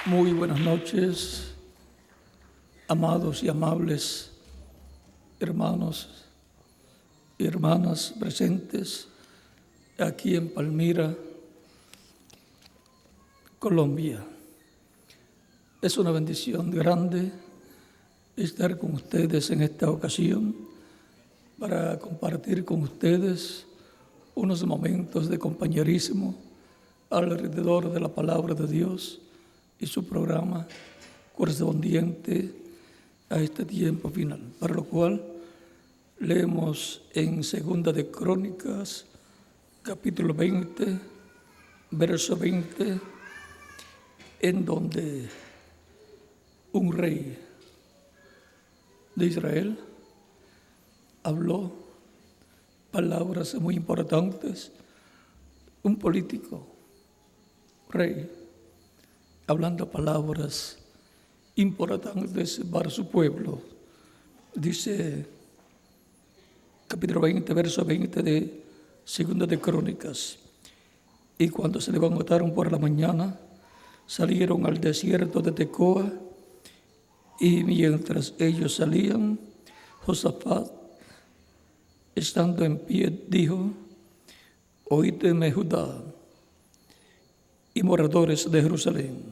Muy buenas noches, amados y amables hermanos y hermanas presentes aquí en Palmira, Colombia. Es una bendición grande estar con ustedes en esta ocasión para compartir con ustedes unos momentos de compañerismo alrededor de la palabra de Dios y su programa correspondiente a este tiempo final, para lo cual leemos en Segunda de Crónicas, capítulo 20, verso 20, en donde un rey de Israel habló palabras muy importantes, un político, rey, hablando palabras importantes para su pueblo. Dice capítulo 20, verso 20 de Segunda de Crónicas: y cuando se levantaron por la mañana, salieron al desierto de Tecoa, y mientras ellos salían, Josafat, estando en pie, dijo: oídme, Judá y moradores de Jerusalén,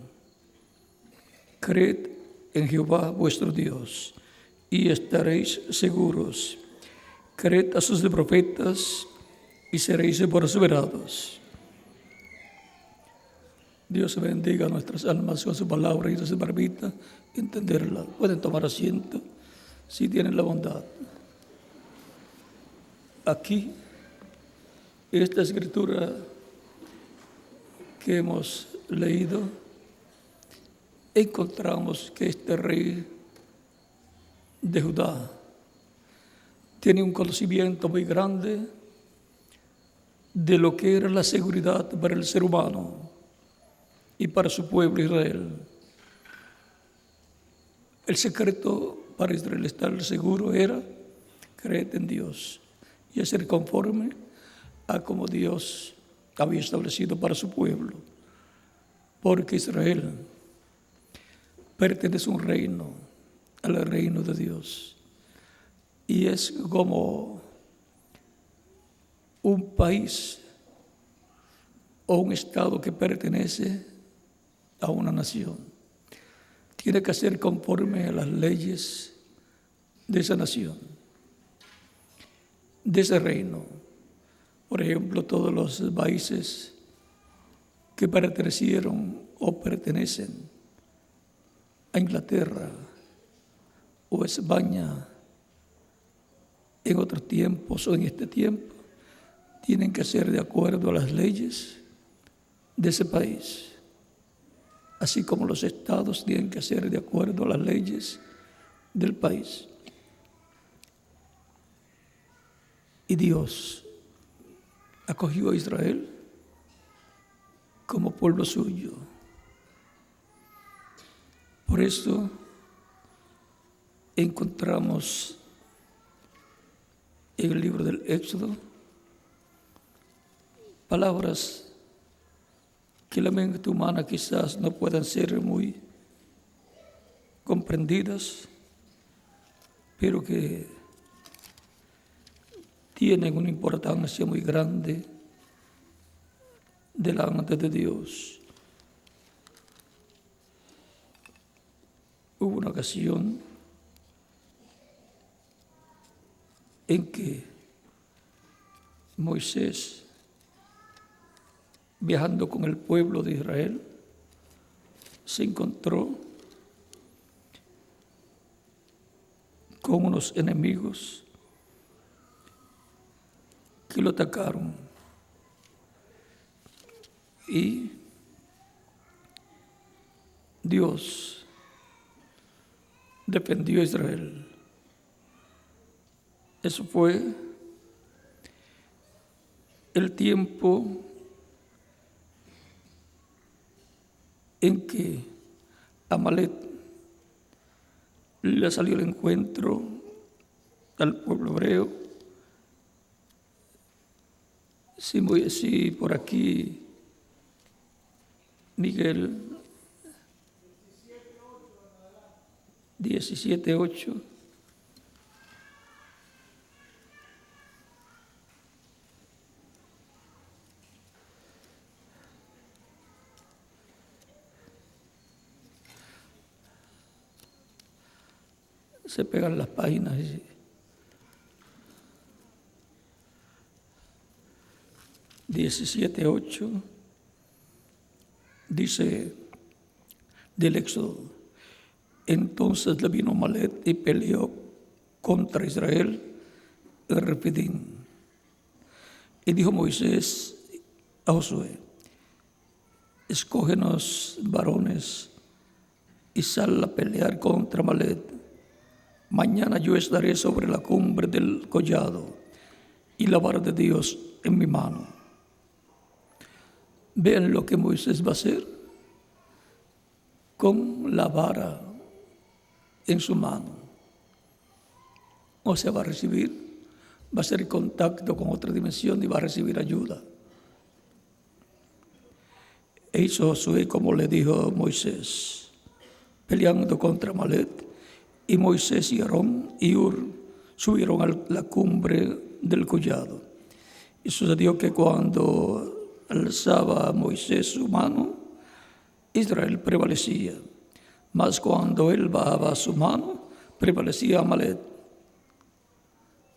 creed en Jehová vuestro Dios y estaréis seguros. Creed a sus profetas y seréis prosperados. Dios bendiga nuestras almas con su palabra y nos permita entenderla. Pueden tomar asiento si tienen la bondad. Aquí, esta escritura que hemos leído, encontramos que este rey de Judá tiene un conocimiento muy grande de lo que era la seguridad para el ser humano y para su pueblo Israel. El secreto para Israel estar seguro era creer en Dios y hacer conforme a como Dios había establecido para su pueblo, porque Israel pertenece a un reino, al reino de Dios, y es como un país o un estado que pertenece a una nación. Tiene que ser conforme a las leyes de esa nación, de ese reino. Por ejemplo, todos los países que pertenecieron o pertenecen a Inglaterra o España en otros tiempos o en este tiempo, tienen que ser de acuerdo a las leyes de ese país, así como los estados tienen que ser de acuerdo a las leyes del país. Y Dios acogió a Israel como pueblo suyo. Por eso encontramos en el libro del Éxodo palabras que la mente humana quizás no puedan ser muy comprendidas, pero que tienen una importancia muy grande delante de Dios. Hubo una ocasión en que Moisés, viajando con el pueblo de Israel, se encontró con unos enemigos que lo atacaron, y Dios defendió a Israel. Eso fue el tiempo en que Amalek le salió al encuentro al pueblo hebreo. Si por aquí Miguel 17:8. Se pegan las páginas. 17:8 dice del Éxodo: entonces le vino Amalek y peleó contra Israel en Refidim. Y dijo Moisés a Josué: escógenos varones y sal a pelear contra Amalek. Mañana yo estaré sobre la cumbre del collado y la vara de Dios en mi mano. Vean lo que Moisés va a hacer con la vara en su mano. O sea, va a hacer contacto con otra dimensión y va a recibir ayuda. E hizo Josué como le dijo Moisés, peleando contra Amalek. Y Moisés y Aarón y Hur subieron a la cumbre del collado. Y sucedió que cuando alzaba Moisés su mano, Israel prevalecía. Mas cuando él bajaba su mano, prevalecía Amalek.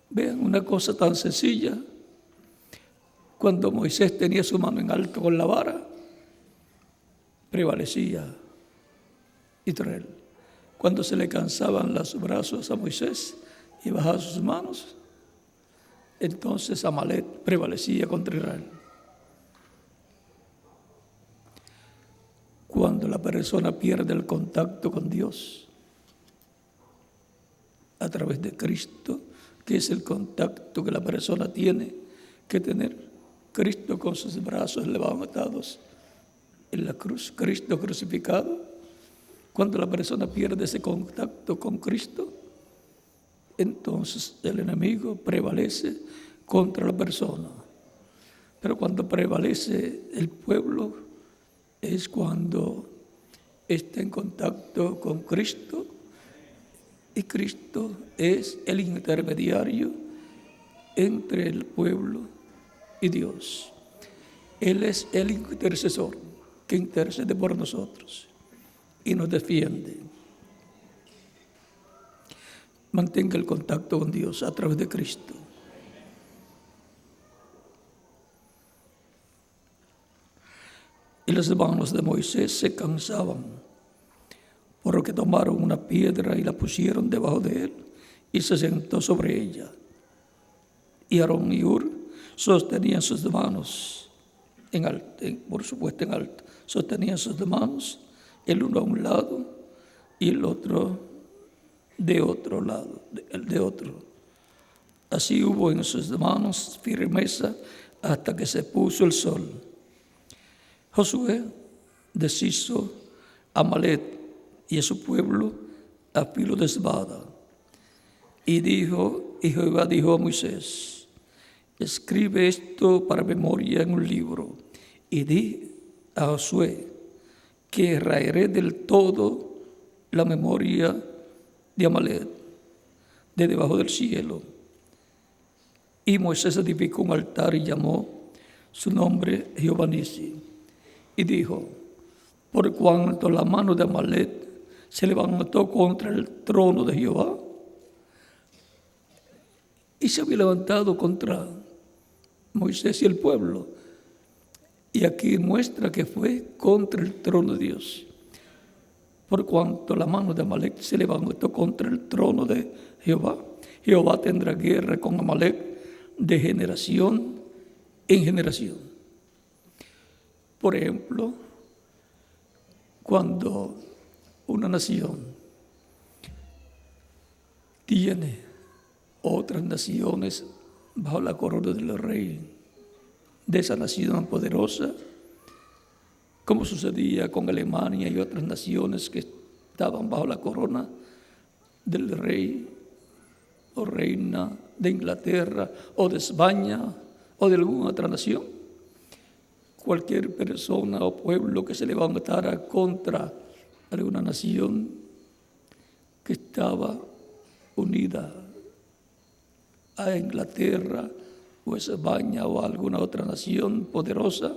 Vean una cosa tan sencilla. Cuando Moisés tenía su mano en alto con la vara, prevalecía Israel. Cuando se le cansaban los brazos a Moisés y bajaba sus manos, entonces Amalek prevalecía contra Israel. Cuando la persona pierde el contacto con Dios a través de Cristo, que es el contacto que la persona tiene que tener, Cristo con sus brazos levantados en la cruz, Cristo crucificado. Cuando la persona pierde ese contacto con Cristo, entonces el enemigo prevalece contra la persona. Pero cuando prevalece el pueblo es cuando está en contacto con Cristo, y Cristo es el intermediario entre el pueblo y Dios. Él es el intercesor que intercede por nosotros y nos defiende. Mantenga el contacto con Dios a través de Cristo. Y las manos de Moisés se cansaban, por lo que tomaron una piedra y la pusieron debajo de él, y se sentó sobre ella. Y Aarón y Hur sostenían sus manos en alto, por supuesto en alto, sostenían sus manos, el uno a un lado y el otro de otro lado, el de otro. Así hubo en sus manos firmeza hasta que se puso el sol. Josué deshizo a Amalek y a su pueblo a filo de espada. Y Jehová dijo a Moisés: escribe esto para memoria en un libro, y di a Josué que raeré del todo la memoria de Amalek de debajo del cielo. Y Moisés edificó un altar y llamó su nombre Jehová Nissi. Y dijo: por cuanto la mano de Amalek se levantó contra el trono de Jehová, y se había levantado contra Moisés y el pueblo. Y aquí muestra que fue contra el trono de Dios. Por cuanto la mano de Amalek se levantó contra el trono de Jehová, Jehová tendrá guerra con Amalek de generación en generación. Por ejemplo, cuando una nación tiene otras naciones bajo la corona del rey de esa nación poderosa, como sucedía con Alemania y otras naciones que estaban bajo la corona del rey o reina de Inglaterra o de España o de alguna otra nación. Cualquier persona o pueblo que se levantara contra alguna nación que estaba unida a Inglaterra o a España o a alguna otra nación poderosa,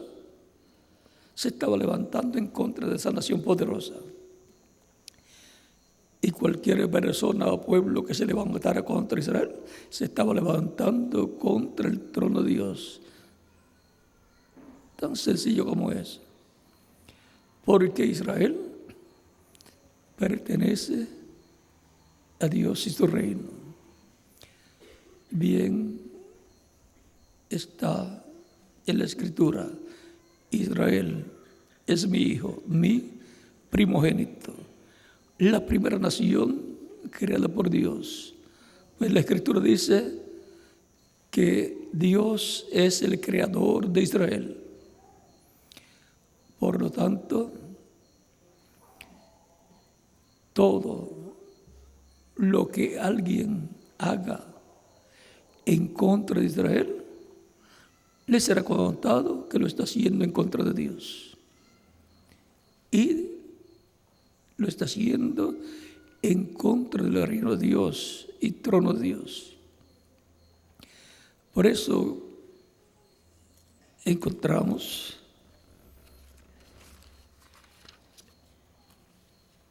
se estaba levantando en contra de esa nación poderosa. Y cualquier persona o pueblo que se levantara contra Israel se estaba levantando contra el trono de Dios. Tan sencillo como es. Porque Israel pertenece a Dios y su reino. Bien está en la Escritura: Israel es mi hijo, mi primogénito, la primera nación creada por Dios. Pues la Escritura dice que Dios es el creador de Israel. Por lo tanto, todo lo que alguien haga en contra de Israel, le será contado que lo está haciendo en contra de Dios. Y lo está haciendo en contra del reino de Dios y trono de Dios. Por eso encontramos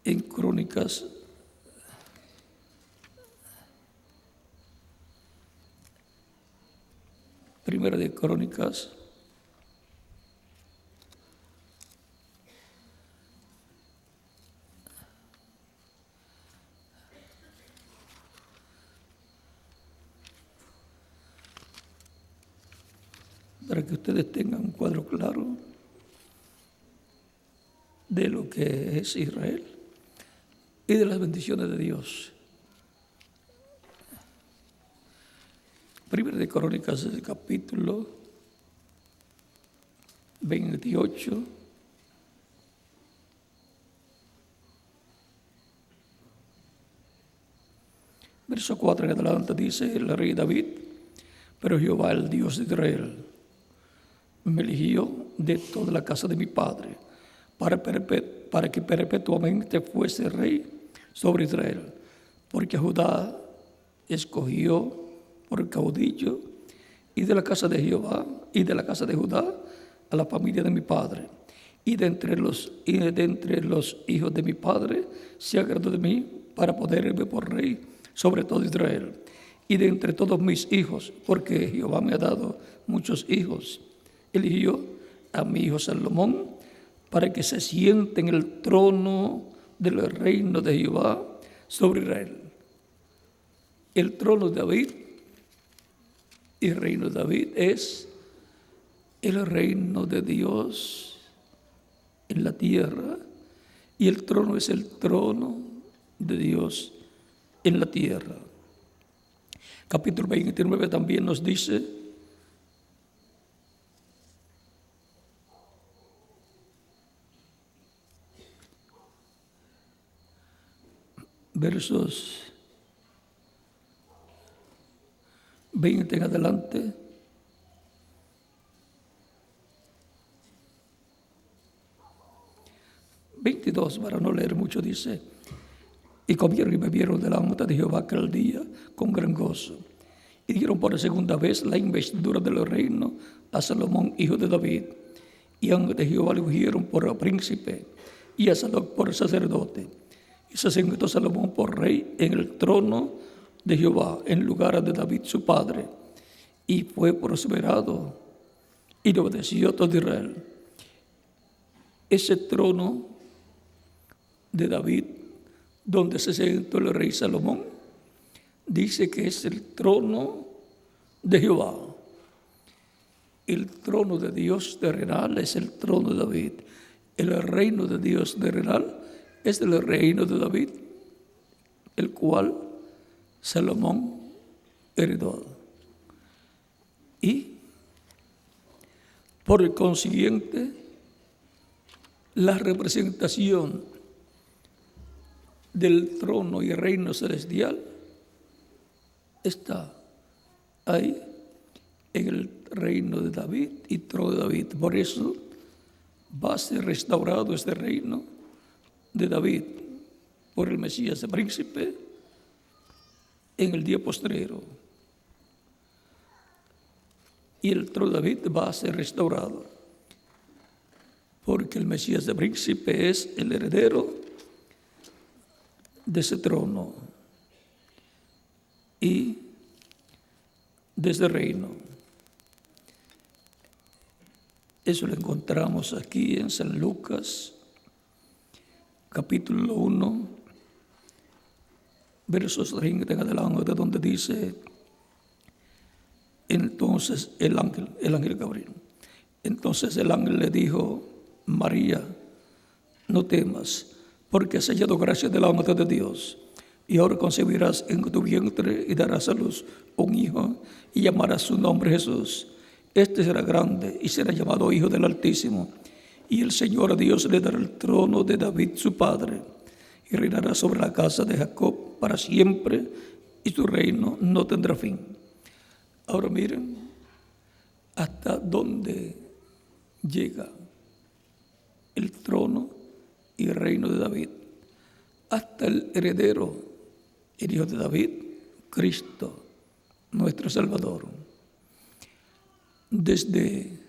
en Crónicas, Primera de Crónicas, para que ustedes tengan un cuadro claro de lo que es Israel y de las bendiciones de Dios. Primera de Crónicas, el capítulo 28, verso 4 en adelante, dice el rey David: pero Jehová, el Dios de Israel, me eligió de toda la casa de mi padre para que perpetuamente fuese rey sobre Israel, porque a Judá escogió por caudillo, y de la casa de Jehová y de la casa de Judá a la familia de mi padre, y de entre los hijos de mi padre se agradó de mí para ponerme por rey sobre todo Israel, y de entre todos mis hijos, porque Jehová me ha dado muchos hijos, eligió a mi hijo Salomón para que se siente en el trono del reino de Jehová sobre Israel. El trono de David y el reino de David es el reino de Dios en la tierra, y el trono es el trono de Dios en la tierra. Capítulo 29 también nos dice: versos 20 en adelante, ...22, para no leer mucho, dice: y comieron y bebieron delante de Jehová aquel día con gran gozo, y dieron por segunda vez la investidura del reino a Salomón, hijo de David, y ante Jehová le ungieron por príncipe, y a Sadoc por sacerdote, y se sentó Salomón por rey en el trono de Jehová, en lugar de David su padre, y fue prosperado, y le obedeció todo Israel. Ese trono de David, donde se sentó el rey Salomón, dice que es el trono de Jehová. El trono de Dios terrenal es el trono de David. El reino de Dios terrenal es el reino de David, el cual Salomón heredó. Y por el consiguiente, la representación del trono y reino celestial está ahí en el reino de David y trono de David. Por eso va a ser restaurado este reino de David por el Mesías de príncipe en el día postrero. Y el trono de David va a ser restaurado porque el Mesías de príncipe es el heredero de ese trono y de ese reino. Eso lo encontramos aquí en San Lucas, capítulo 1, versos 30 en adelante, donde dice: entonces el ángel Gabriel. Entonces el ángel le dijo: María, no temas, porque has hallado gracia delante de Dios. Y ahora concebirás en tu vientre y darás a luz un hijo y llamarás su nombre Jesús. Este será grande y será llamado Hijo del Altísimo. Y el Señor Dios le dará el trono de David su padre y reinará sobre la casa de Jacob para siempre y su reino no tendrá fin. Ahora miren hasta dónde llega el trono y el reino de David. Hasta el heredero, el Hijo de David, Cristo, nuestro Salvador. Desde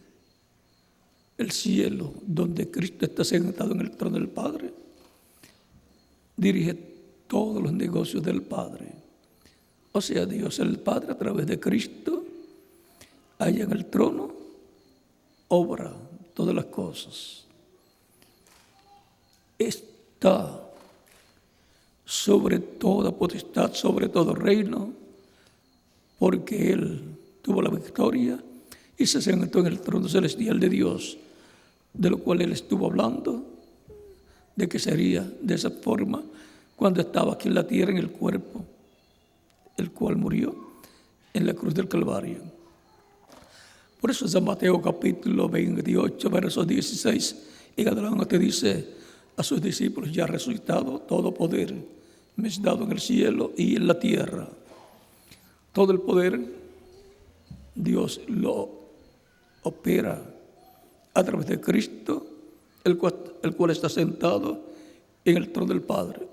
el cielo, donde Cristo está sentado en el trono del Padre, dirige todos los negocios del Padre. O sea, Dios el Padre, a través de Cristo, allá en el trono, obra todas las cosas. Está sobre toda potestad, sobre todo reino, porque Él tuvo la victoria y se sentó en el trono celestial de Dios, de lo cual Él estuvo hablando, de que sería de esa forma cuando estaba aquí en la tierra, en el cuerpo, el cual murió en la cruz del Calvario. Por eso San Mateo capítulo 28, versos 16 y adelante dice a sus discípulos: ya ha resucitado, todo poder me es dado en el cielo y en la tierra. Todo el poder Dios lo opera a través de Cristo, el cual está sentado en el trono del Padre.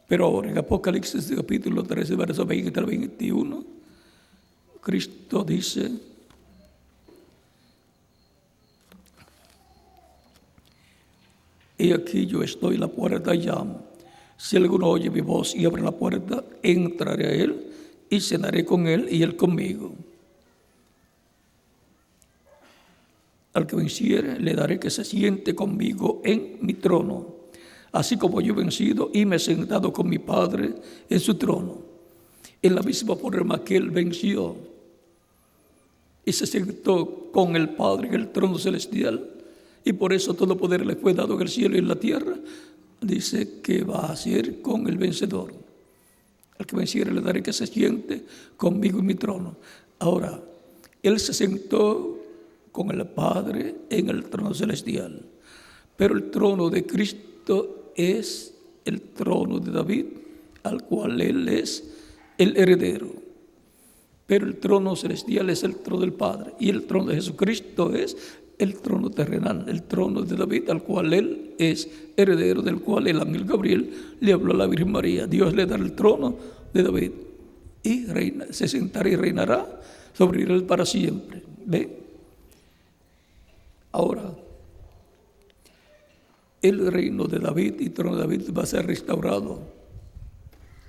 Pero ahora en Apocalipsis capítulo 13, versos 20 al 21, Cristo dice: he aquí yo estoy en la puerta y llamo. Si alguno oye mi voz y abre la puerta, entraré a él y cenaré con él y él conmigo. Al que venciere le daré que se siente conmigo en mi trono, así como yo he vencido y me he sentado con mi Padre en su trono. En la misma forma que él venció y se sentó con el Padre en el trono celestial, y por eso todo poder le fue dado en el cielo y en la tierra, dice que va a hacer con el vencedor. Al que venciere le daré que se siente conmigo en mi trono. Ahora, él se sentó con el Padre en el trono celestial, pero el trono de Cristo es el trono de David, al cual él es el heredero. Pero el trono celestial es el trono del Padre, y el trono de Jesucristo es el trono terrenal, el trono de David, al cual él es heredero, del cual el ángel Gabriel le habló a la Virgen María. Dios le dará el trono de David y se sentará y reinará sobre él para siempre. ¿Ve? Ahora, el reino de David y trono de David va a ser restaurado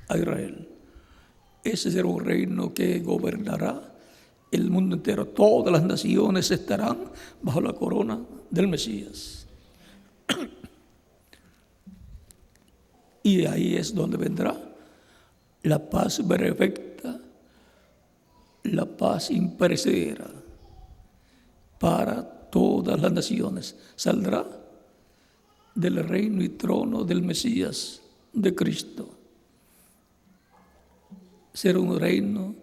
a Israel. Ese será un reino que gobernará el mundo entero. Todas las naciones estarán bajo la corona del Mesías. Y ahí es donde vendrá la paz perfecta, la paz imperecedera para todas las naciones. Saldrá del reino y trono del Mesías, de Cristo. Será un reino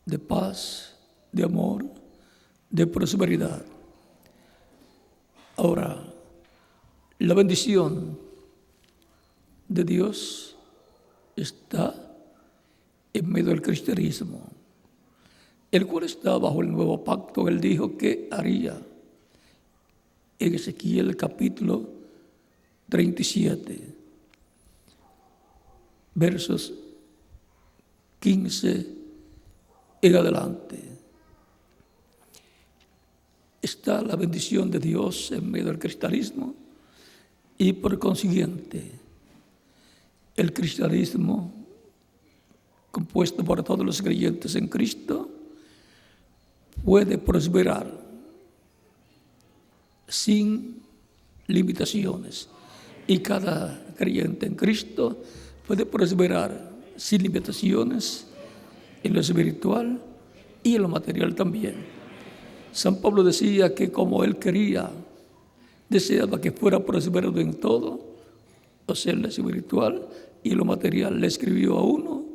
de paz, de amor, de prosperidad. Ahora, La bendición de Dios está en medio del cristianismo, el cual está bajo el nuevo pacto. Él dijo que haría en Ezequiel capítulo 37, versos 15 en adelante. Está la bendición de Dios en medio del cristianismo y por consiguiente el cristianismo, compuesto por todos los creyentes en Cristo, puede prosperar sin limitaciones. Y cada creyente en Cristo puede prosperar sin limitaciones en lo espiritual y en lo material también. San Pablo decía que como él deseaba que fuera prosperado en todo, o sea, en lo espiritual y en lo material. Le escribió a uno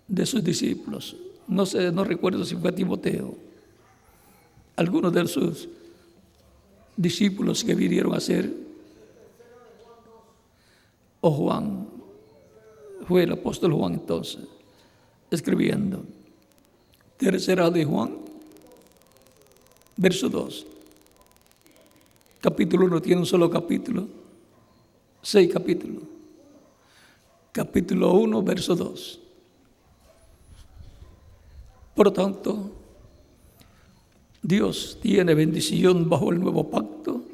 de sus discípulos, no recuerdo si fue a Timoteo, algunos de sus discípulos que vinieron a ser, o Juan, fue el apóstol Juan entonces, escribiendo. Tercera de Juan, verso 2. Capítulo 1 tiene un solo capítulo, 6 capítulos. Capítulo 1, verso 2. Por lo tanto, Dios tiene bendición bajo el nuevo pacto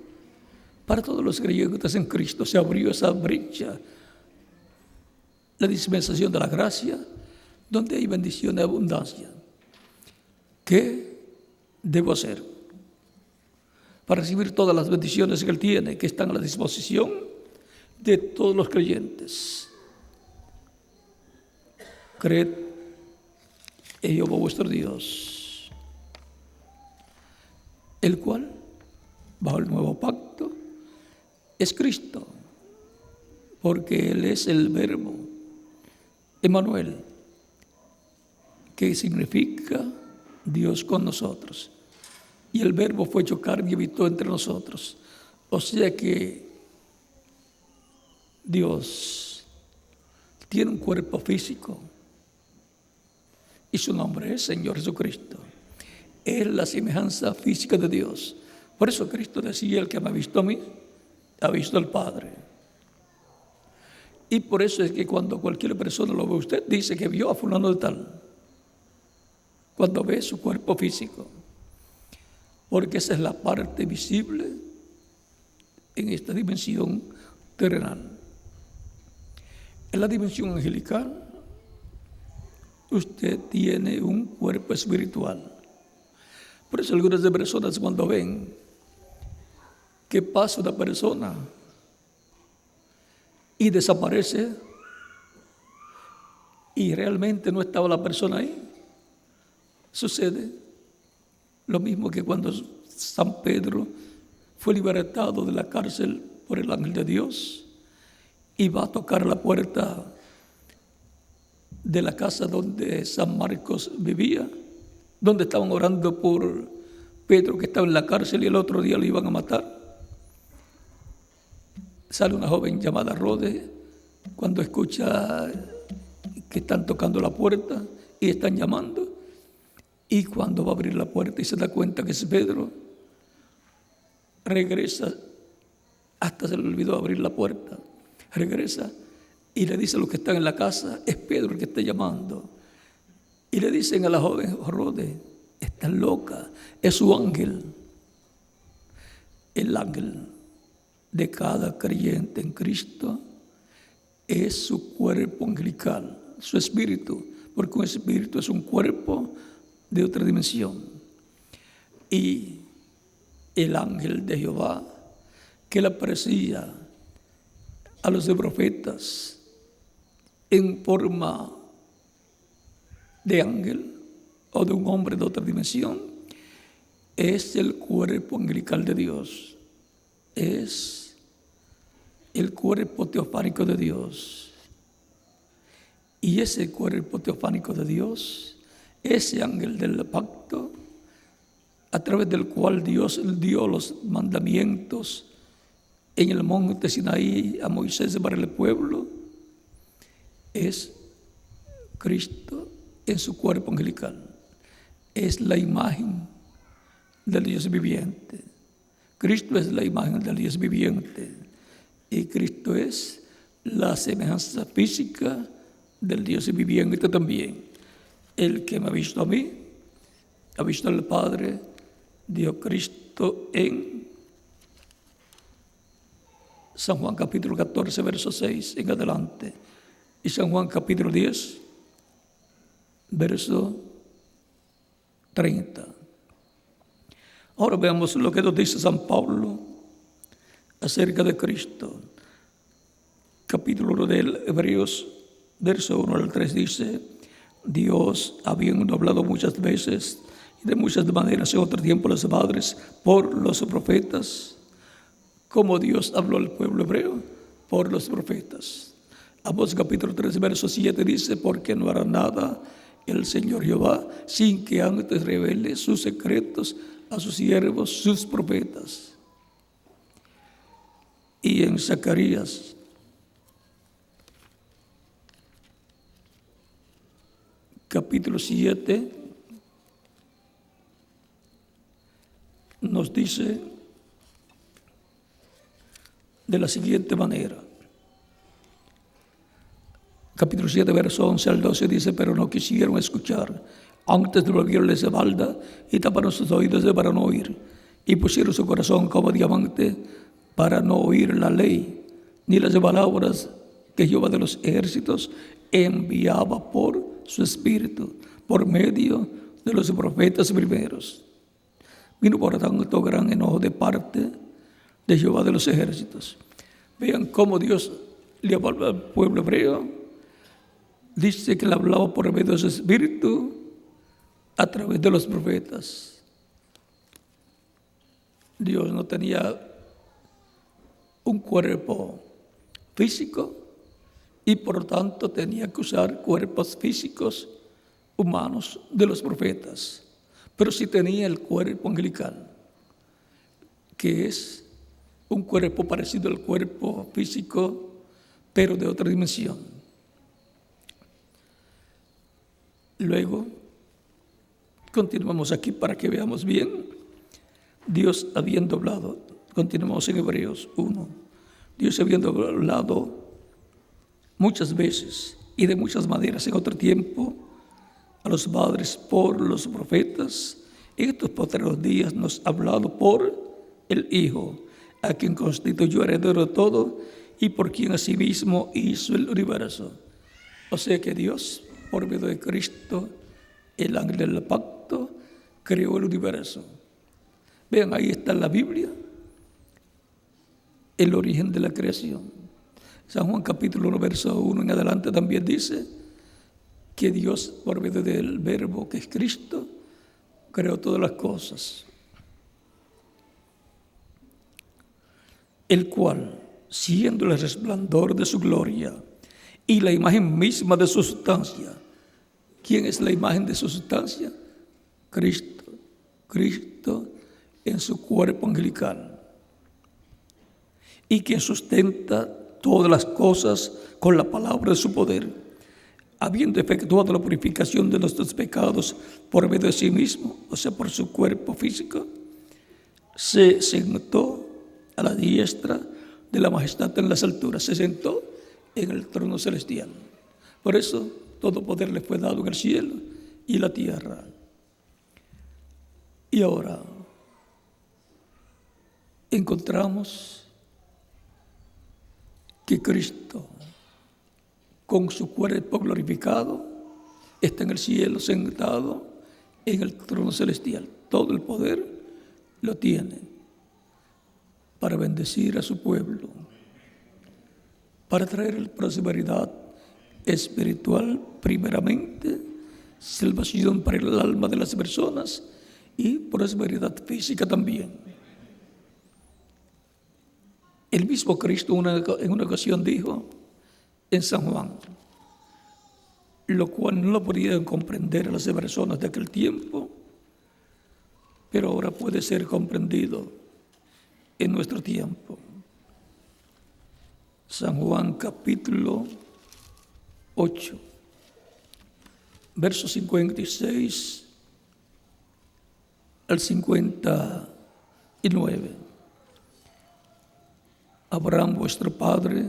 para todos los creyentes en Cristo. Se abrió esa brecha, la dispensación de la gracia, donde hay bendición y abundancia. ¿Qué debo hacer para recibir todas las bendiciones que Él tiene, que están a la disposición de todos los creyentes? Creed en Jehová vuestro Dios, el cual, bajo el nuevo pacto, es Cristo, porque Él es el Verbo, Emmanuel, que significa Dios con nosotros. Y el Verbo fue hecho carne y habitó entre nosotros. O sea que Dios tiene un cuerpo físico y su nombre es Señor Jesucristo. Es la semejanza física de Dios. Por eso Cristo decía: el que me ha visto a mí, ha visto al Padre. Y por eso es que cuando cualquier persona lo ve a usted, dice que vio a fulano de tal, cuando ve su cuerpo físico, porque esa es la parte visible en esta dimensión terrenal. En la dimensión angelical, usted tiene un cuerpo espiritual. Por eso algunas de personas, cuando ven que pasa una persona y desaparece y realmente no estaba la persona ahí, sucede lo mismo que cuando San Pedro fue libertado de la cárcel por el ángel de Dios y va a tocar la puerta de la casa donde San Marcos vivía, donde estaban orando por Pedro, que estaba en la cárcel y el otro día lo iban a matar. Sale una joven llamada Rode cuando escucha que están tocando la puerta y están llamando, y cuando va a abrir la puerta y se da cuenta que es Pedro, regresa, hasta se le olvidó abrir la puerta, regresa y le dice a los que están en la casa: es Pedro el que está llamando. Y le dicen a la joven Rode: está loca, es su ángel. El ángel de cada creyente en Cristo es su cuerpo angelical, su espíritu, porque un espíritu es un cuerpo de otra dimensión. Y el ángel de Jehová, que le aparecía a los profetas en forma de ángel o de un hombre de otra dimensión, es el cuerpo angelical de Dios, es el cuerpo teofánico de Dios. Y ese cuerpo teofánico de Dios, ese ángel del pacto, a través del cual Dios dio los mandamientos en el monte Sinaí a Moisés para el pueblo es Cristo en su cuerpo angelical. Es la imagen del Dios viviente. Cristo es la imagen del Dios viviente. Y Cristo es la semejanza física del Dios viviente también. El que me ha visto a mí, ha visto al Padre, dijo Cristo en San Juan capítulo 14, verso 6 en adelante. Y San Juan capítulo 10, verso 30. Ahora veamos lo que nos dice San Pablo acerca de Cristo. Capítulo 1 de Hebreos, verso 1 al 3 dice: Dios, habiendo hablado muchas veces y de muchas maneras en otro tiempo a los padres por los profetas, como Dios habló al pueblo hebreo por los profetas. Amós capítulo 3, verso 7 dice: porque no hará nada el Señor Jehová sin que antes revele sus secretos a sus siervos, sus profetas. Y en Zacarías capítulo 7 nos dice de la siguiente manera. Capítulo 7, verso 11 al 12 dice: pero no quisieron escuchar, antes volvieron la espalda y taparon sus oídos para no oír, y pusieron su corazón como diamante para no oír la ley, ni las palabras que Jehová de los ejércitos enviaba por su espíritu, por medio de los profetas primeros. Vino por tanto gran enojo de parte de Jehová de los ejércitos. Vean cómo Dios le hablaba al pueblo hebreo. Dice que le hablaba por medio de su espíritu a través de los profetas. Dios no tenía un cuerpo físico y por lo tanto tenía que usar cuerpos físicos humanos de los profetas, pero sí tenía el cuerpo angelical, que es un cuerpo parecido al cuerpo físico, pero de otra dimensión. Luego, continuamos aquí para que veamos bien. Dios habiendo hablado, continuamos en Hebreos 1. Dios habiendo hablado muchas veces y de muchas maneras en otro tiempo a los padres por los profetas, en estos postreros días nos ha hablado por el Hijo, a quien constituyó heredero de todo y por quien asimismo hizo el universo. O sea que Dios, por medio de Cristo, el ángel del pacto, creó el universo. Vean, ahí está en la Biblia el origen de la creación. San Juan capítulo 1, verso 1 en adelante también dice que Dios, por medio del verbo que es Cristo, creó todas las cosas. El cual, siendo el resplandor de su gloria y la imagen misma de su sustancia. ¿Quién es la imagen de su sustancia? Cristo. Cristo en su cuerpo angelical. Y quien sustenta todas las cosas con la palabra de su poder, habiendo efectuado la purificación de nuestros pecados por medio de sí mismo, o sea, por su cuerpo físico, se sentó a la diestra de la majestad en las alturas, se sentó en el trono celestial. Por eso todo poder le fue dado en el cielo y la tierra. Y ahora encontramos que Cristo, con su cuerpo glorificado, está en el cielo sentado en el trono celestial. Todo el poder lo tiene para bendecir a su pueblo, para traer prosperidad espiritual primeramente, salvación para el alma de las personas y prosperidad física también. El mismo Cristo en una ocasión dijo en San Juan, lo cual no lo podían comprender las personas de aquel tiempo, pero ahora puede ser comprendido en nuestro tiempo. San Juan capítulo 8, versos 56 al 59. Abraham, vuestro padre,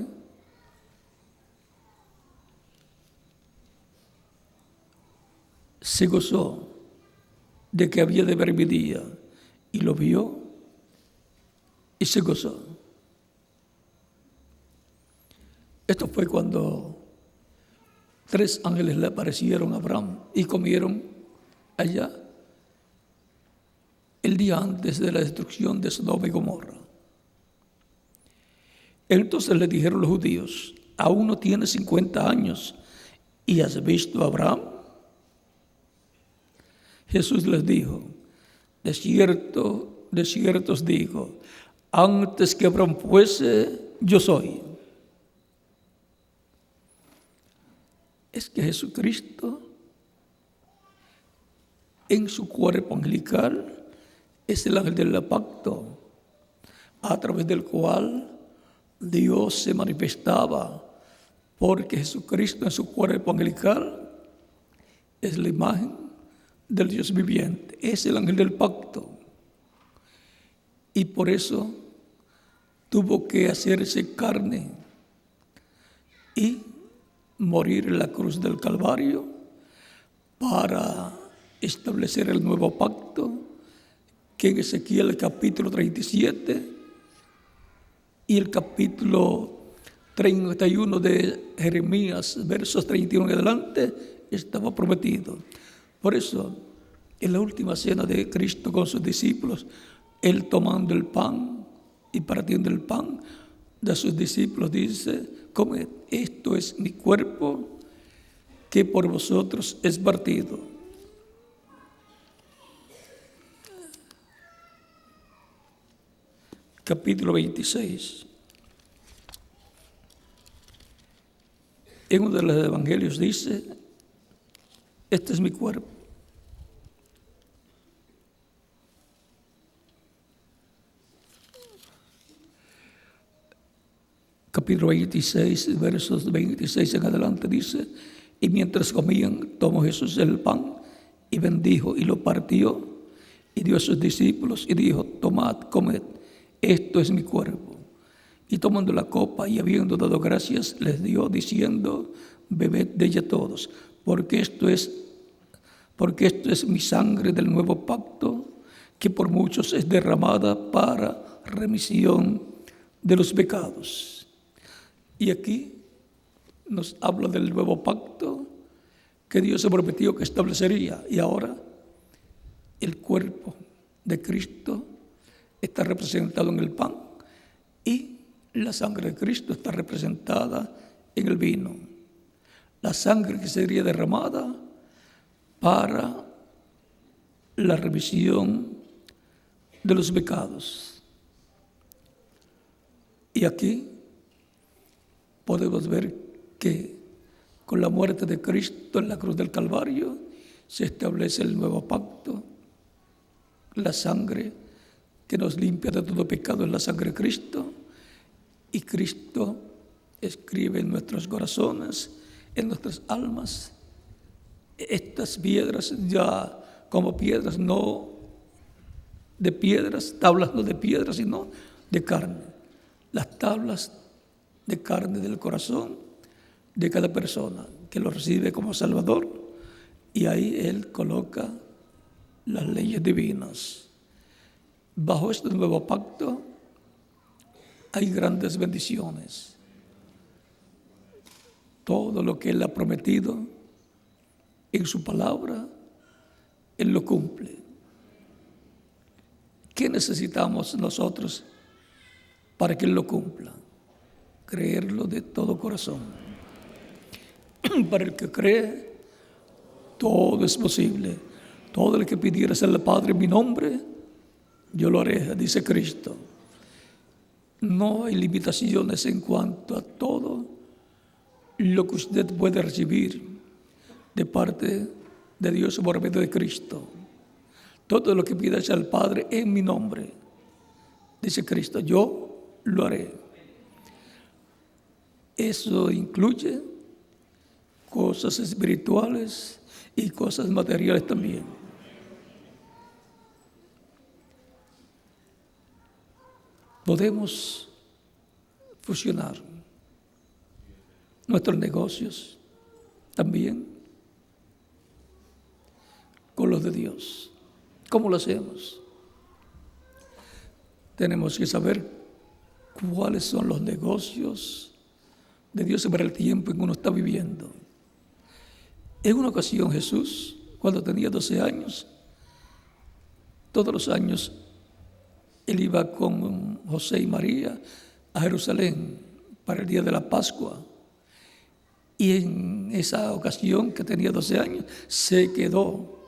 se gozó de que había de ver mi día, y lo vio y se gozó. Esto fue cuando 3 ángeles le aparecieron a Abraham y comieron allá el día antes de la destrucción de Sodoma y Gomorra. Entonces le dijeron los judíos: ¿aún no tienes 50 años y has visto a Abraham? Jesús les dijo: de cierto os digo, antes que Abraham fuese, yo soy. Es que Jesucristo, en su cuerpo angelical, es el ángel del pacto, a través del cual Dios se manifestaba, porque Jesucristo en su cuerpo angelical es la imagen del Dios viviente, es el ángel del pacto. Y por eso tuvo que hacerse carne y morir en la cruz del Calvario para establecer el nuevo pacto que en Ezequiel capítulo 37 y el capítulo 31 de Jeremías, versos 31 en adelante, estaba prometido. Por eso, en la última cena de Cristo con sus discípulos, Él tomando el pan y partiendo el pan de sus discípulos dice: comed, esto es mi cuerpo que por vosotros es partido. Capítulo 26. En uno de los evangelios dice: este es mi cuerpo. Capítulo 26, versos 26 en adelante dice: y mientras comían, tomó Jesús el pan y bendijo y lo partió y dio a sus discípulos y dijo: tomad, comed, esto es mi cuerpo. Y tomando la copa y habiendo dado gracias, les dio diciendo: bebed de ella todos, porque esto es mi sangre del nuevo pacto, que por muchos es derramada para remisión de los pecados. Y aquí nos habla del nuevo pacto que Dios se prometió que establecería. Y ahora el cuerpo de Cristo está representado en el pan y la sangre de Cristo está representada en el vino. La sangre que sería derramada para la remisión de los pecados. Y aquí podemos ver que con la muerte de Cristo en la cruz del Calvario se establece el nuevo pacto. La sangre que nos limpia de todo pecado es la sangre de Cristo, y Cristo escribe en nuestros corazones, en nuestras almas, estas piedras ya como piedras, no de piedras, tablas no de piedras, sino de carne. Las tablas de carne del corazón de cada persona que lo recibe como Salvador, y ahí Él coloca las leyes divinas. Bajo este nuevo pacto hay grandes bendiciones. Todo lo que Él ha prometido en su palabra, Él lo cumple. ¿Qué necesitamos nosotros para que Él lo cumpla? Creerlo de todo corazón. Para el que cree, todo es posible. Todo el que pidieras al Padre en mi nombre, yo lo haré, dice Cristo. No hay limitaciones en cuanto a todo lo que usted puede recibir de parte de Dios por medio de Cristo. Todo lo que pidas al Padre en mi nombre, dice Cristo, yo lo haré. Eso incluye cosas espirituales y cosas materiales también. Podemos fusionar nuestros negocios también con los de Dios. ¿Cómo lo hacemos? Tenemos que saber cuáles son los negocios de Dios para el tiempo en que uno está viviendo. En una ocasión Jesús, cuando tenía 12 años, todos los años él iba con José y María a Jerusalén para el día de la Pascua. Y en esa ocasión que tenía 12 años, se quedó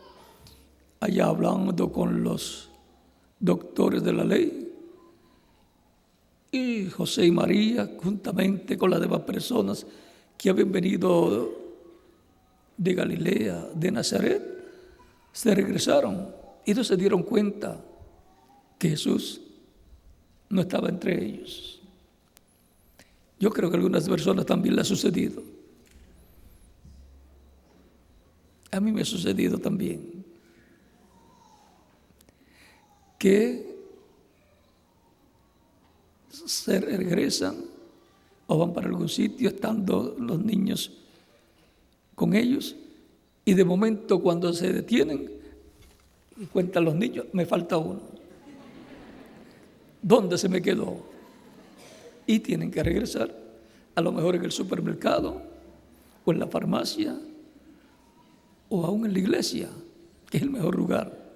allá hablando con los doctores de la ley. Y José y María, juntamente con las demás personas que habían venido de Galilea, de Nazaret, se regresaron y no se dieron cuenta que Jesús no estaba entre ellos. Yo creo que a algunas personas también le ha sucedido. A mí me ha sucedido también que se regresan o van para algún sitio estando los niños con ellos y de momento cuando se detienen y cuentan los niños, me falta uno. ¿Dónde se me quedó? Y tienen que regresar, a lo mejor en el supermercado o en la farmacia o aún en la iglesia, que es el mejor lugar.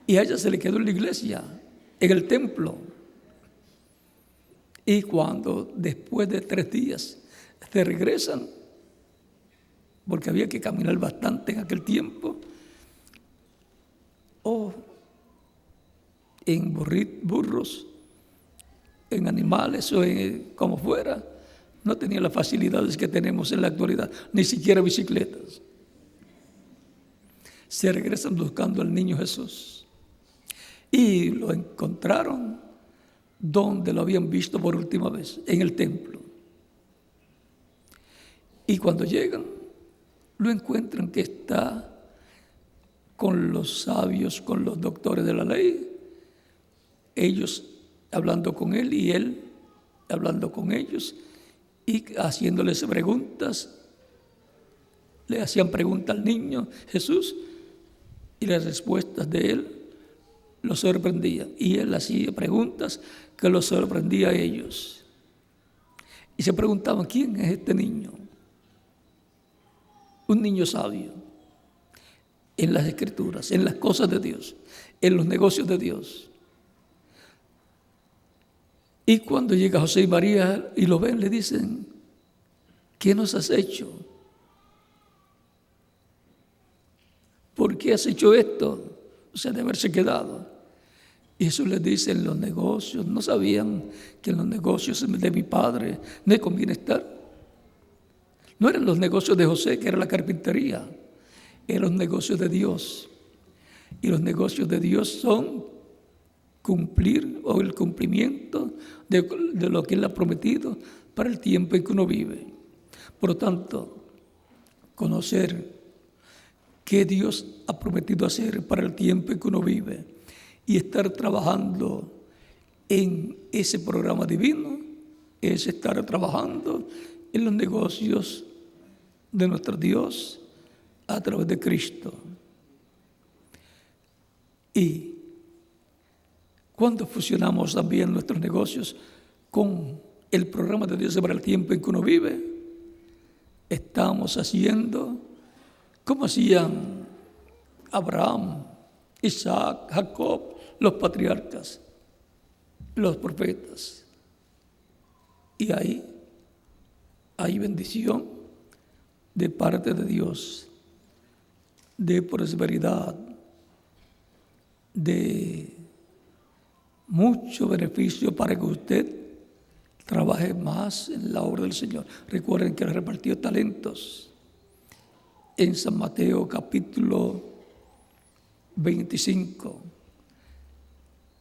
Y a ella se le quedó en la iglesia, en el templo. Y cuando después de 3 días se regresan, porque había que caminar bastante en aquel tiempo, o en burros, en animales o en como fuera, no tenían las facilidades que tenemos en la actualidad, ni siquiera bicicletas. Se regresan buscando al niño Jesús y lo encontraron donde lo habían visto por última vez, en el templo. Y cuando llegan, lo encuentran que está con los sabios, con los doctores de la ley, ellos hablando con él y él hablando con ellos y haciéndoles preguntas. Le hacían preguntas al niño Jesús y las respuestas de él lo sorprendían. Y él hacía preguntas que los sorprendía a ellos. Y se preguntaban, ¿quién es este niño? Un niño sabio en las Escrituras, en las cosas de Dios, en los negocios de Dios. Y cuando llega José y María y lo ven, le dicen, ¿qué nos has hecho? ¿Por qué has hecho esto? O sea, de haberse quedado. Y Jesús les dice, en los negocios, no sabían que en los negocios de mi padre no conviene estar. No eran los negocios de José, que era la carpintería, eran los negocios de Dios. Y los negocios de Dios son cumplir o el cumplimiento de lo que Él ha prometido para el tiempo en que uno vive. Por lo tanto, conocer qué Dios ha prometido hacer para el tiempo en que uno vive y estar trabajando en ese programa divino es estar trabajando en los negocios de nuestro Dios a través de Cristo. Y cuando fusionamos también nuestros negocios con el programa de Dios para el tiempo en que uno vive, estamos haciendo como hacían Abraham, Isaac, Jacob, los patriarcas, los profetas. Y ahí hay bendición de parte de Dios, de prosperidad, de mucho beneficio para que usted trabaje más en la obra del Señor. Recuerden que Él repartió talentos en San Mateo capítulo 25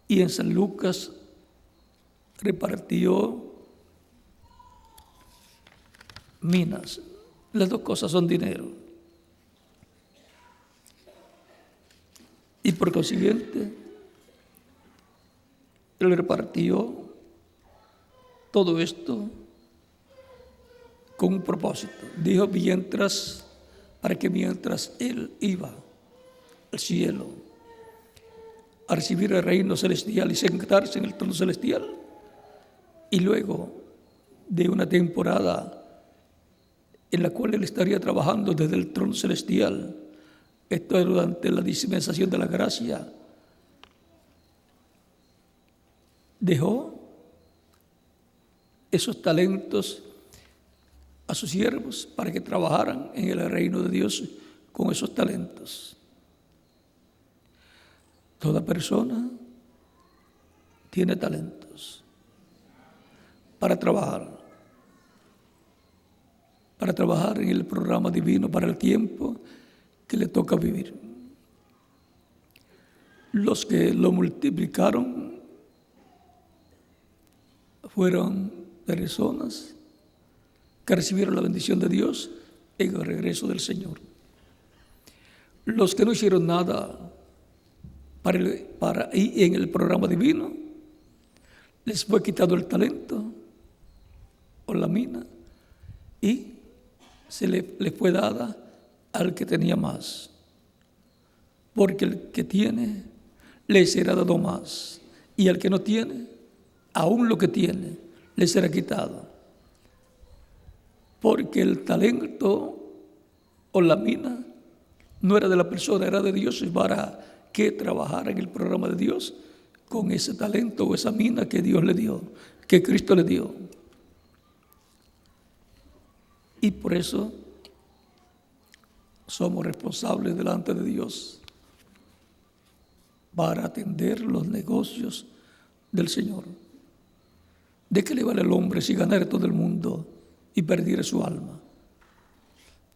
y en San Lucas repartió minas. Las dos cosas son dinero. Y por consiguiente, él repartió todo esto con un propósito. Dijo para que mientras él iba al cielo a recibir el reino celestial y sentarse en el trono celestial, y luego de una temporada en la cual él estaría trabajando desde el trono celestial, esto es durante la dispensación de la gracia, dejó esos talentos a sus siervos para que trabajaran en el reino de Dios con esos talentos. Toda persona tiene talentos para trabajar en el programa divino para el tiempo que le toca vivir. Los que lo multiplicaron fueron personas que recibieron la bendición de Dios en el regreso del Señor. Los que no hicieron nada para ir en el programa divino, les fue quitado el talento o la mina y se le fue dada al que tenía más, porque el que tiene le será dado más, y al que no tiene, aún lo que tiene le será quitado, porque el talento o la mina no era de la persona, era de Dios, y para que trabajara en el programa de Dios con ese talento o esa mina que Dios le dio, que Cristo le dio. Y por eso somos responsables delante de Dios para atender los negocios del Señor. ¿De qué le vale al hombre si ganara todo el mundo y perdiera su alma?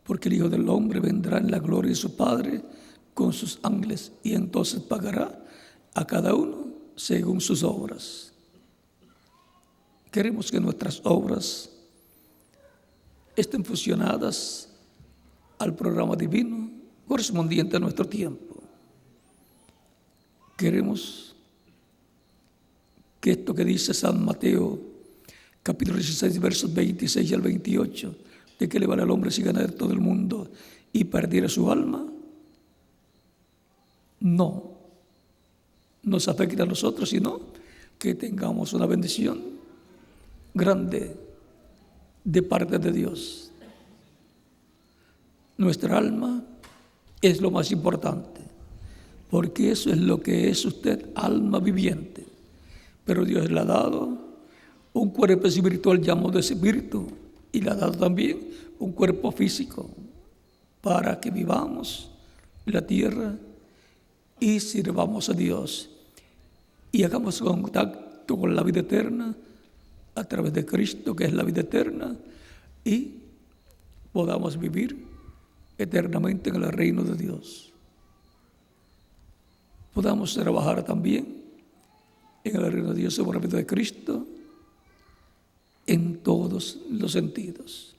Porque el Hijo del Hombre vendrá en la gloria de su Padre con sus ángeles y entonces pagará a cada uno según sus obras. Queremos que nuestras obras estén fusionadas al programa divino correspondiente a nuestro tiempo. Queremos que esto que dice San Mateo, capítulo 16, versos 26 al 28, ¿de qué le vale al hombre si ganara todo el mundo y perdiera su alma? No nos afecta a nosotros, sino que tengamos una bendición grande de parte de Dios. Nuestra alma es lo más importante, porque eso es lo que es usted, alma viviente. Pero Dios le ha dado un cuerpo espiritual llamado de espíritu y le ha dado también un cuerpo físico para que vivamos en la tierra y sirvamos a Dios y hagamos contacto con la vida eterna a través de Cristo, que es la vida eterna, y podamos vivir eternamente en el reino de Dios. Podamos trabajar también en el reino de Dios por la vida de Cristo en todos los sentidos.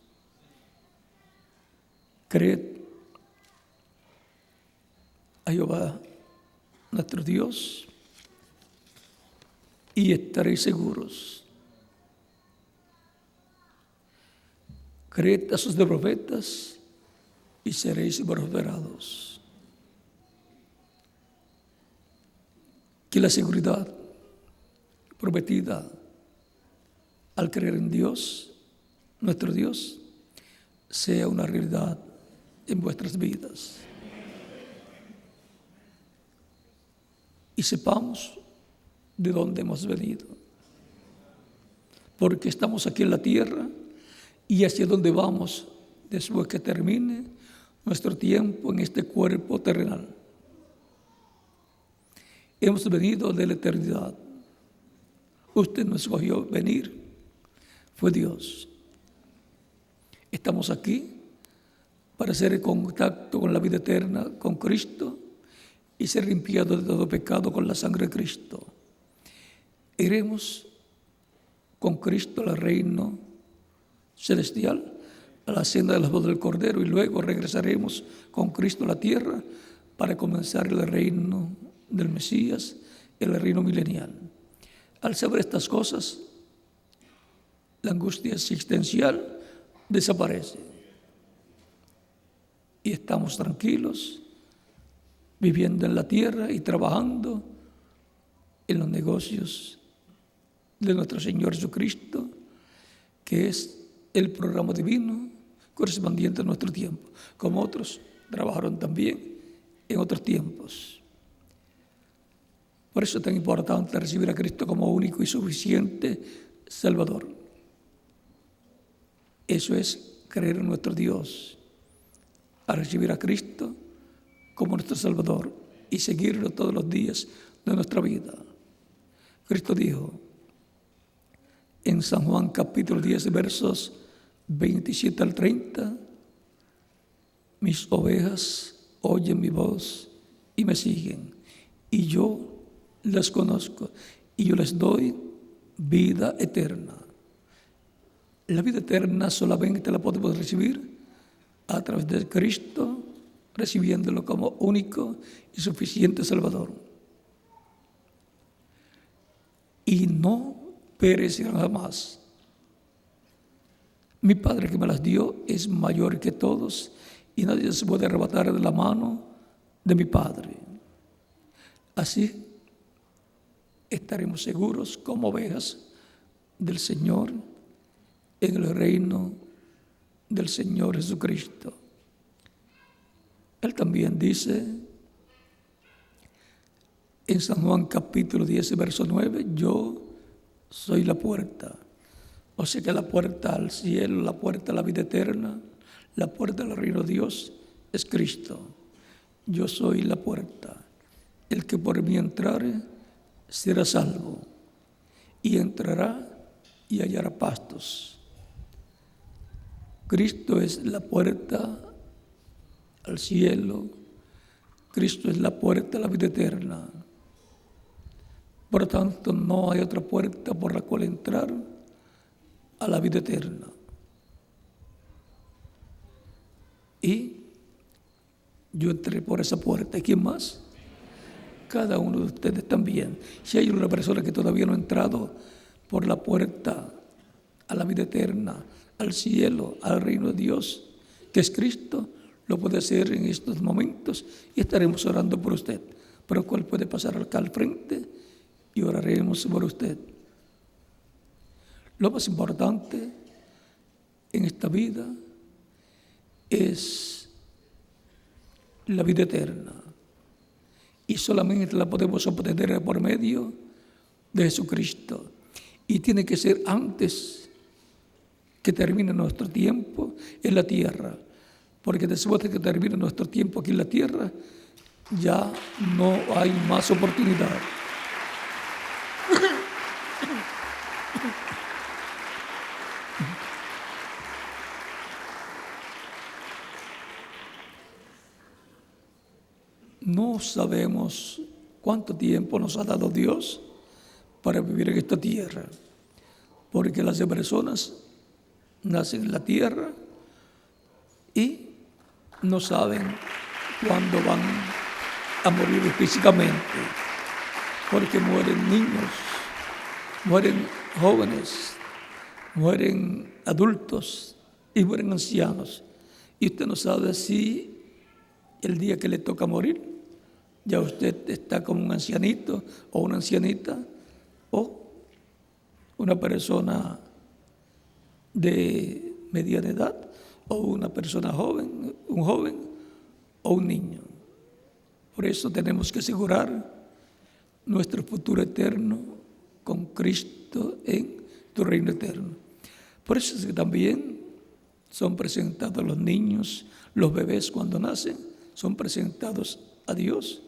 Creed a Jehová nuestro Dios y estaréis seguros. Creed a sus profetas y seréis prosperados. Que la seguridad prometida al creer en Dios, nuestro Dios, sea una realidad en vuestras vidas. Y sepamos de dónde hemos venido, porque estamos aquí en la tierra y hacia dónde vamos después que termine nuestro tiempo en este cuerpo terrenal. Hemos venido de la eternidad. Usted no escogió venir, fue Dios. Estamos aquí para hacer el contacto con la vida eterna, con Cristo, y ser limpiados de todo pecado con la sangre de Cristo. Iremos con Cristo al reino celestial a la cena de las bodas del Cordero, y luego regresaremos con Cristo a la tierra para comenzar el reino del Mesías, el reino milenial. Al saber estas cosas, la angustia existencial desaparece y estamos tranquilos, viviendo en la tierra y trabajando en los negocios de nuestro Señor Jesucristo, que es el programa divino correspondiente a nuestro tiempo, como otros trabajaron también en otros tiempos. Por eso es tan importante recibir a Cristo como único y suficiente Salvador. Eso es creer en nuestro Dios, a recibir a Cristo como nuestro Salvador y seguirlo todos los días de nuestra vida. Cristo dijo en San Juan capítulo 10, versos 27 al 30, mis ovejas oyen mi voz y me siguen, y yo las conozco, y yo les doy vida eterna. La vida eterna solamente la podemos recibir a través de Cristo, recibiéndolo como único y suficiente Salvador. Y no perecerán jamás. Mi Padre que me las dio es mayor que todos, y nadie se puede arrebatar de la mano de mi Padre. Así estaremos seguros como ovejas del Señor en el reino del Señor Jesucristo. Él también dice en San Juan capítulo 10, verso 9, yo soy la puerta. O sea que la puerta al cielo, la puerta a la vida eterna, la puerta al reino de Dios es Cristo. Yo soy la puerta. El que por mí entrare será salvo, y entrará y hallará pastos. Cristo es la puerta al cielo. Cristo es la puerta a la vida eterna. Por lo tanto, no hay otra puerta por la cual entrar a la vida eterna. Y yo entré por esa puerta. ¿Y quién más? Cada uno de ustedes también. Si hay una persona que todavía no ha entrado por la puerta a la vida eterna, al cielo, al reino de Dios, que es Cristo, lo puede hacer en estos momentos y estaremos orando por usted. Pero ¿cuál puede pasar acá al frente? Y oraremos por usted. Lo más importante en esta vida es la vida eterna. Y solamente la podemos obtener por medio de Jesucristo. Y tiene que ser antes que termine nuestro tiempo en la tierra. Porque después de que termine nuestro tiempo aquí en la tierra, ya no hay más oportunidad. No sabemos cuánto tiempo nos ha dado Dios para vivir en esta tierra, porque las personas nacen en la tierra y no saben cuándo van a morir físicamente, porque mueren niños, mueren jóvenes, mueren adultos y mueren ancianos. Y usted no sabe si el día que le toca morir, ya usted está como un ancianito o una ancianita o una persona de mediana edad o una persona joven, un joven o un niño. Por eso tenemos que asegurar nuestro futuro eterno con Cristo en tu reino eterno. Por eso es que también son presentados los niños, los bebés cuando nacen, son presentados a Dios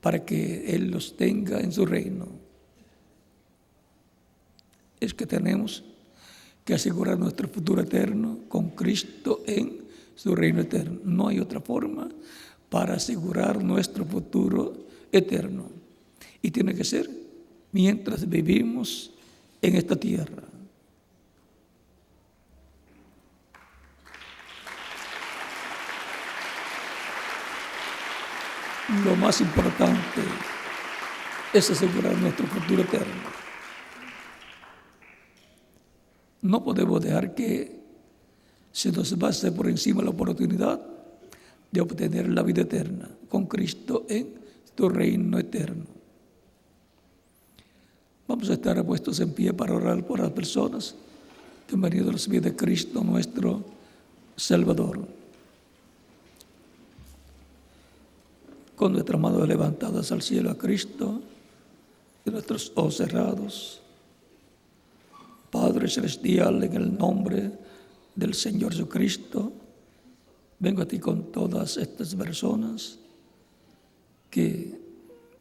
para que Él los tenga en su reino. Es que tenemos que asegurar nuestro futuro eterno con Cristo en su reino eterno. No hay otra forma para asegurar nuestro futuro eterno. Y tiene que ser mientras vivimos en esta tierra. lo más importante es asegurar nuestro futuro eterno. No podemos dejar que se nos pase por encima la oportunidad de obtener la vida eterna con Cristo en tu reino eterno. Vamos a estar puestos en pie para orar por las personas que han venido a recibir de Cristo nuestro Salvador. Con nuestras manos levantadas al cielo a Cristo y nuestros ojos cerrados, Padre Celestial, en el nombre del Señor Jesucristo, vengo a ti con todas estas personas que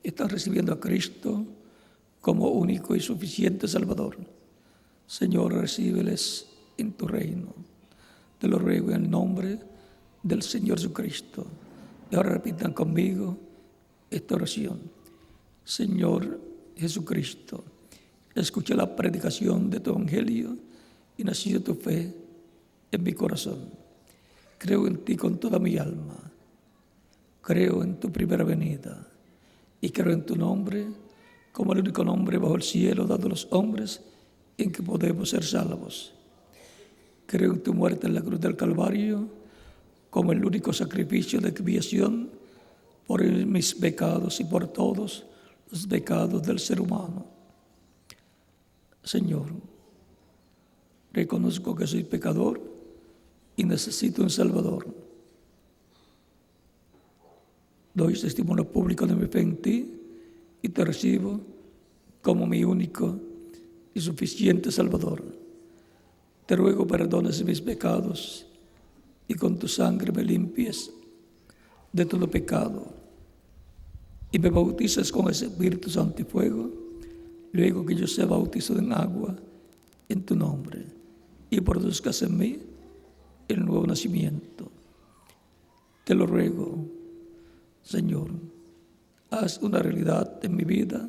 están recibiendo a Cristo como único y suficiente Salvador. Señor, recíbeles en tu reino. Te lo ruego en el nombre del Señor Jesucristo. Y ahora repitan conmigo esta oración. Señor Jesucristo, escuché la predicación de tu evangelio y nació tu fe en mi corazón. Creo en ti con toda mi alma. Creo en tu primera venida y creo en tu nombre como el único nombre bajo el cielo dado a los hombres en que podemos ser salvos. Creo en tu muerte en la cruz del Calvario como el único sacrificio de expiación por mis pecados y por todos los pecados del ser humano. Señor, reconozco que soy pecador y necesito un Salvador. Doy testimonio público de mi fe en ti y te recibo como mi único y suficiente Salvador. Te ruego perdones mis pecados y con tu sangre me limpies de todo pecado y me bautices con ese Espíritu Santo y fuego, luego que yo sea bautizado en agua en tu nombre y produzcas en mí el nuevo nacimiento. Te lo ruego, Señor, haz una realidad en mi vida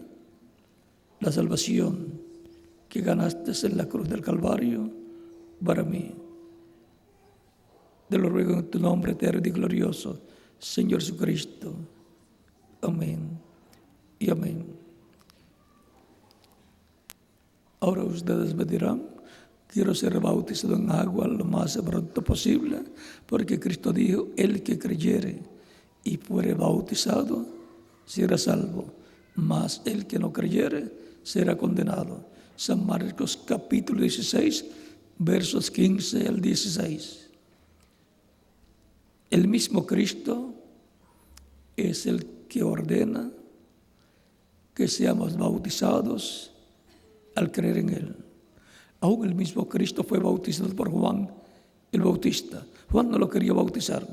la salvación que ganaste en la cruz del Calvario para mí. Te lo ruego en tu nombre eterno y glorioso, Señor Jesucristo. Amén y amén. Ahora ustedes me dirán, quiero ser bautizado en agua lo más pronto posible, porque Cristo dijo, el que creyere y fuere bautizado será salvo, mas el que no creyere será condenado. San Marcos capítulo 16, versos 15 al 16. El mismo Cristo es el que ordena que seamos bautizados al creer en Él. Aún el mismo Cristo fue bautizado por Juan el Bautista. Juan no lo quería bautizar.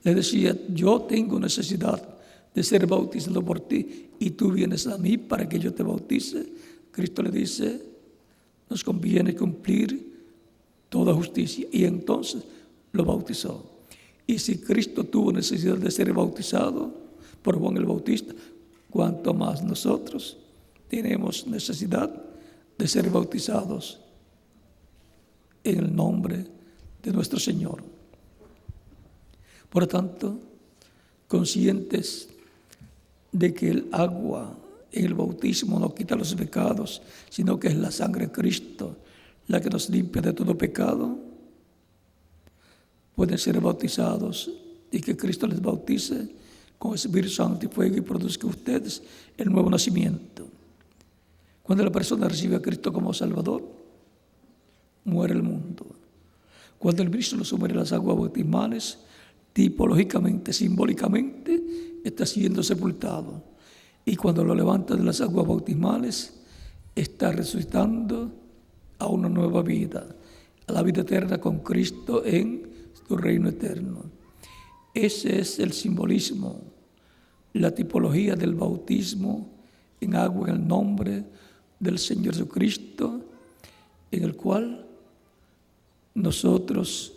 Le decía, yo tengo necesidad de ser bautizado por ti y tú vienes a mí para que yo te bautice. Cristo le dice, nos conviene cumplir toda justicia. Y entonces lo bautizó. Y si Cristo tuvo necesidad de ser bautizado por Juan el Bautista, cuanto más nosotros tenemos necesidad de ser bautizados en el nombre de nuestro Señor. Por lo tanto, conscientes de que el agua en el bautismo no quita los pecados, sino que es la sangre de Cristo la que nos limpia de todo pecado, pueden ser bautizados y que Cristo les bautice con el Espíritu Santo y fuego y produzca ustedes el nuevo nacimiento. Cuando la persona recibe a Cristo como Salvador, muere el mundo. Cuando el Cristo lo sumerge en las aguas bautismales, tipológicamente, simbólicamente, está siendo sepultado. Y cuando lo levanta de las aguas bautismales, está resucitando a una nueva vida, a la vida eterna con Cristo en tu reino eterno. Ese es el simbolismo, la tipología del bautismo en agua en el nombre del Señor Jesucristo, en el cual nosotros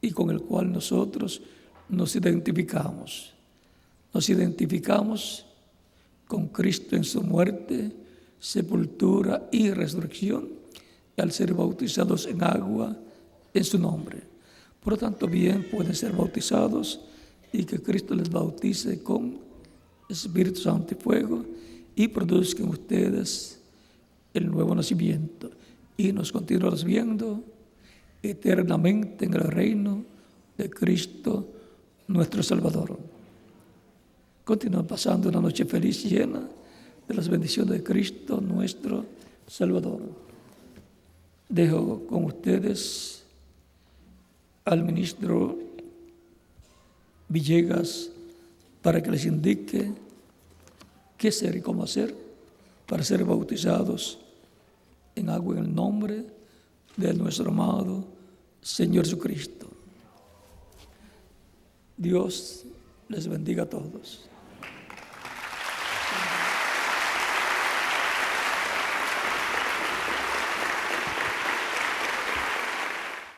y con el cual nosotros nos identificamos. Nos identificamos con Cristo en su muerte, sepultura y resurrección, al ser bautizados en agua en su nombre. Por lo tanto, bien pueden ser bautizados y que Cristo les bautice con Espíritu Santo y fuego, y produzcan ustedes el nuevo nacimiento y nos continuarás viendo eternamente en el reino de Cristo nuestro Salvador. Continúen pasando una noche feliz llena de las bendiciones de Cristo nuestro Salvador. Dejo con ustedes al ministro Villegas para que les indique qué hacer y cómo hacer para ser bautizados en agua en el nombre de nuestro amado Señor Jesucristo. Dios les bendiga a todos.